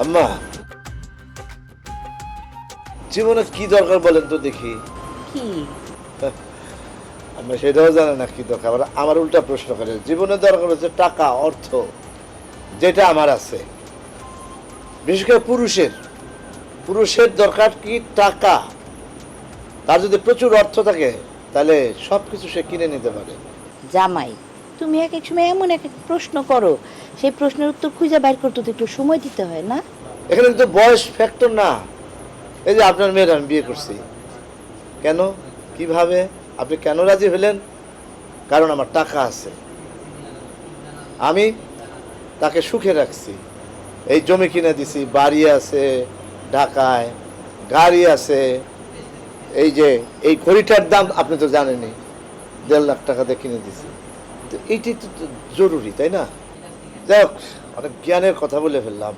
আম্মা, জীবনে কি দরকার বলেন তো দেখি। কি? আমরা সেটাও জানে না কি দরকার, আবার আমার উল্টা প্রশ্ন করে। জীবনে দরকার হচ্ছে টাকা, অর্থ, যেটা আমার আছে। বিশেষ করে পুরুষের পুরুষের দরকার কি টাকা। তার যদি প্রচুর অর্থ থাকে তাহলে সবকিছু সে কিনে নিতে পারে। জামাই, তুমি এক এক সময় এমন এক এক প্রশ্ন করো, সেই প্রশ্নের উত্তর খুঁজে বাইর করতে তো একটু সময় দিতে হয় না? এখানে কিন্তু বয়স ফ্যাক্টর না। এই যে আপনার মেয়ের আমি বিয়ে করছি, কেন, কিভাবে, আপনি কেন রাজি হলেন? কারণ আমার টাকা আছে, আমি তাকে সুখে রাখছি। এই জমি কিনে দিছি, বাড়ি আছে ঢাকায়, গাড়ি আছে। এই যে এই ঘড়িটার দাম আপনি তো জানেনই, 1.5 লাখ টাকা দিয়ে কিনে দিছি। তো এইটাই তো জরুরি, তাই না? যাই হোক, অনেক জ্ঞানের কথা বলে ফেললাম।